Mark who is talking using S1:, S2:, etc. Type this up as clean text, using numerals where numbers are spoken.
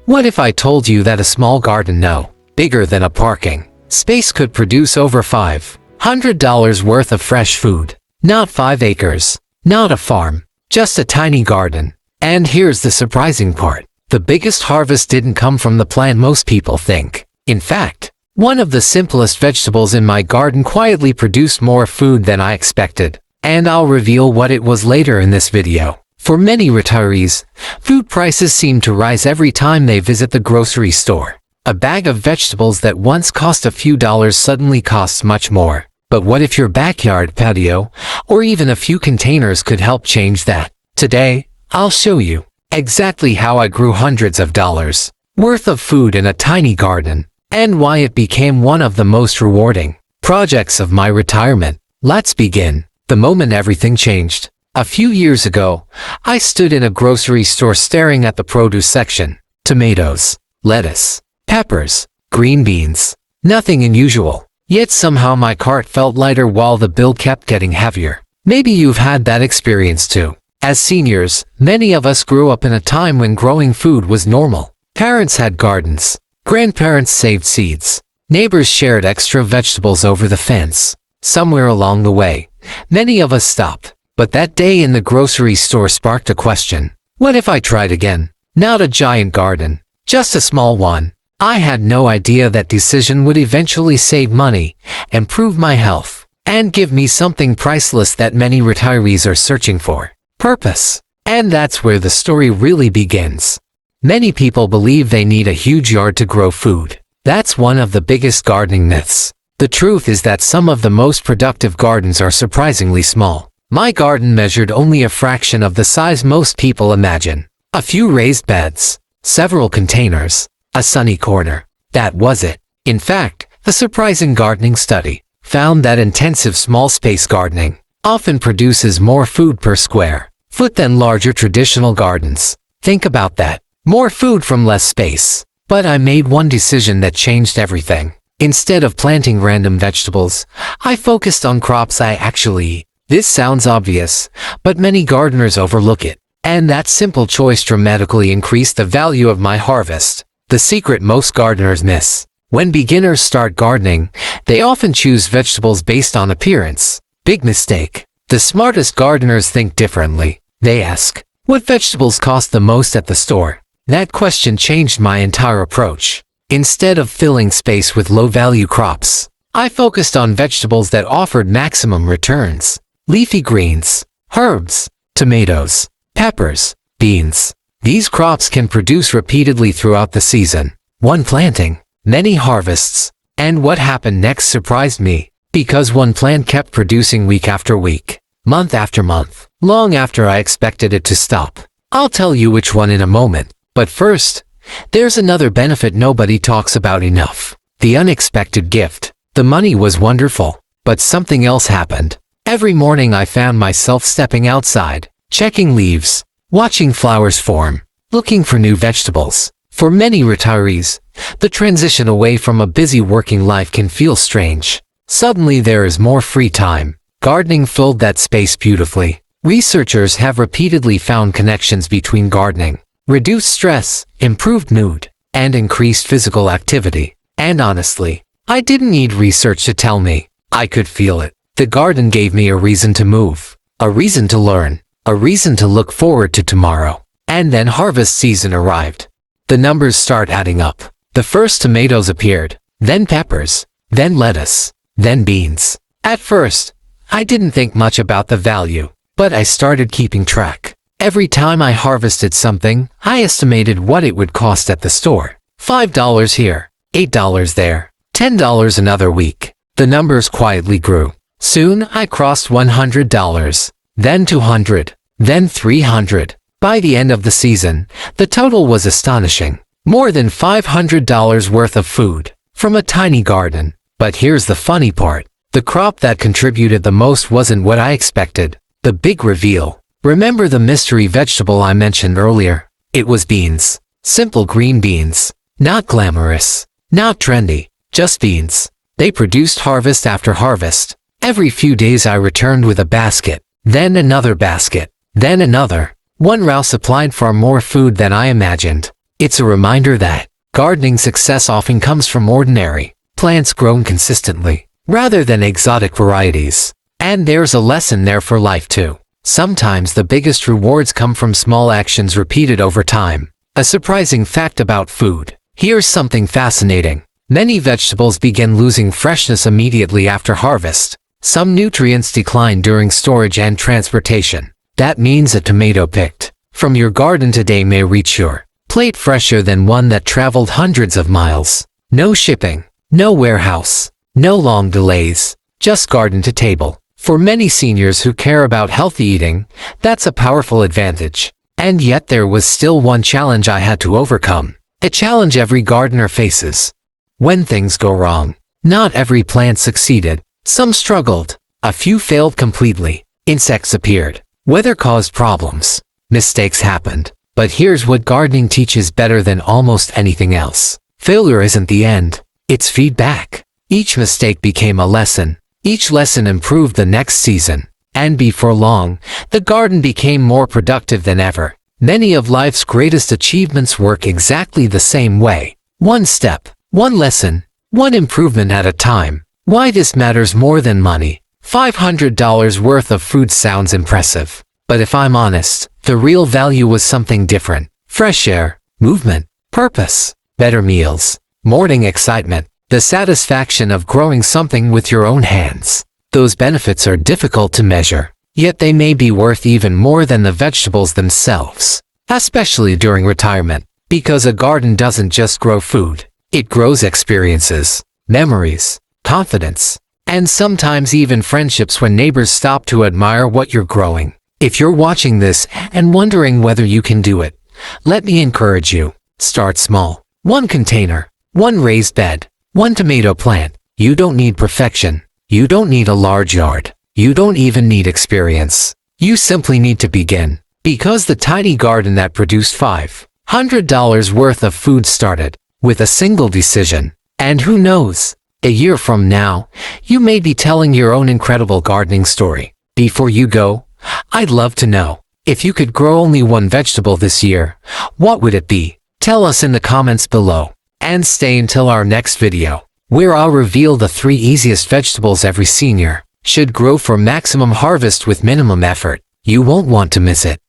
S1: What if I told you that a small garden no bigger than a parking space could produce over $500 worth of fresh food? Not 5 acres, not a farm, just a tiny garden. And here's the surprising part. The biggest harvest didn't come from the plant most people think. In fact, one of the simplest vegetables in my garden quietly produced more food than I expected. And I'll reveal what it was later in this video. For many retirees, food prices seem to rise every time they visit the grocery store. A bag of vegetables that once cost a few dollars suddenly costs much more. But what if your backyard patio, or even a few containers could help change that? Today, I'll show you exactly how I grew hundreds of dollars worth of food in a tiny garden, and why it became one of the most rewarding projects of my retirement. Let's begin. The moment everything changed. A few years ago, I stood in a grocery store staring at the produce section. Tomatoes, lettuce, peppers, green beans. Nothing unusual. Yet somehow my cart felt lighter while the bill kept getting heavier. Maybe you've had that experience too. As seniors, many of us grew up in a time when growing food was normal. Parents had gardens. Grandparents saved seeds. Neighbors shared extra vegetables over the fence. Somewhere along the way, many of us stopped. But that day in the grocery store sparked a question. What if I tried again? Not a giant garden, just a small one. I had no idea that decision would eventually save money, improve my health, and give me something priceless that many retirees are searching for: purpose. And that's where the story really begins. Many people believe they need a huge yard to grow food. That's one of the biggest gardening myths. The truth is that some of the most productive gardens are surprisingly small. My garden measured only a fraction of the size most people imagine. A few raised beds, several containers, a sunny corner. That was it. In fact, a surprising gardening study found that intensive small space gardening often produces more food per square foot than larger traditional gardens. Think about that. More food from less space. But I made one decision that changed everything. Instead of planting random vegetables, I focused on crops I actually eat. This sounds obvious, but many gardeners overlook it. And that simple choice dramatically increased the value of my harvest. The secret most gardeners miss. When beginners start gardening, they often choose vegetables based on appearance. Big mistake. The smartest gardeners think differently. They ask, what vegetables cost the most at the store? That question changed my entire approach. Instead of filling space with low-value crops, I focused on vegetables that offered maximum returns. Leafy greens, herbs, tomatoes, peppers, beans. These crops can produce repeatedly throughout the season. One planting, many harvests. And what happened next surprised me, because one plant kept producing week after week, month after month, long after I expected it to stop. I'll tell you which one in a moment. But first, there's another benefit nobody talks about enough. The unexpected gift. The money was wonderful, but something else happened. Every morning I found myself stepping outside, checking leaves, watching flowers form, looking for new vegetables. For many retirees, the transition away from a busy working life can feel strange. Suddenly there is more free time. Gardening filled that space beautifully. Researchers have repeatedly found connections between gardening, reduced stress, improved mood, and increased physical activity. And honestly, I didn't need research to tell me. I could feel it. The garden gave me a reason to move, a reason to learn, a reason to look forward to tomorrow. And then harvest season arrived. The numbers start adding up. The first tomatoes appeared, then peppers, then lettuce, then beans. At first, I didn't think much about the value, but I started keeping track. Every time I harvested something, I estimated what it would cost at the store. $5 here, $8 there, $10 another week. The numbers quietly grew. Soon I crossed $100, then $200, then $300. By the end of the season, the total was astonishing. More than $500 worth of food from a tiny garden. But here's the funny part. The crop that contributed the most wasn't what I expected. The big reveal. Remember the mystery vegetable I mentioned earlier? It was beans. Simple green beans. Not glamorous. Not trendy. Just beans. They produced harvest after harvest. Every few days I returned with a basket. Then another basket. Then another. One row supplied far more food than I imagined. It's a reminder that gardening success often comes from ordinary plants grown consistently, rather than exotic varieties. And there's a lesson there for life too. Sometimes the biggest rewards come from small actions repeated over time. A surprising fact about food. Here's something fascinating. Many vegetables begin losing freshness immediately after harvest. Some nutrients decline during storage and transportation. That means a tomato picked from your garden today may reach your plate fresher than one that traveled hundreds of miles. No shipping, no warehouse, no long delays, just garden to table. For many seniors who care about healthy eating, that's a powerful advantage. And yet there was still one challenge I had to overcome. A challenge every gardener faces. When things go wrong, not every plant succeeded. Some struggled. A few failed completely. Insects appeared. Weather caused problems. Mistakes happened. But here's what gardening teaches better than almost anything else. Failure isn't the end. It's feedback. Each mistake became a lesson. Each lesson improved the next season. And before long, the garden became more productive than ever. Many of life's greatest achievements work exactly the same way. One step, one lesson, one improvement at a time. Why this matters more than money. $500 worth of food sounds impressive. But if I'm honest, the real value was something different. Fresh air, movement, purpose, better meals, morning excitement, the satisfaction of growing something with your own hands. Those benefits are difficult to measure, yet they may be worth even more than the vegetables themselves. Especially during retirement, because a garden doesn't just grow food. It grows experiences, memories, confidence, and sometimes even friendships when neighbors stop to admire what you're growing. If you're watching this and wondering whether you can do it, let me encourage you. Start small. One container, one raised bed, one tomato plant. You don't need perfection. You don't need a large yard. You don't even need experience. You simply need to begin. Because the tiny garden that produced $500 worth of food started with a single decision. And who knows? A year from now, you may be telling your own incredible gardening story. Before you go, I'd love to know, if you could grow only one vegetable this year, what would it be? Tell us in the comments below. And stay until our next video, where I'll reveal the 3 easiest vegetables every senior should grow for maximum harvest with minimum effort. You won't want to miss it.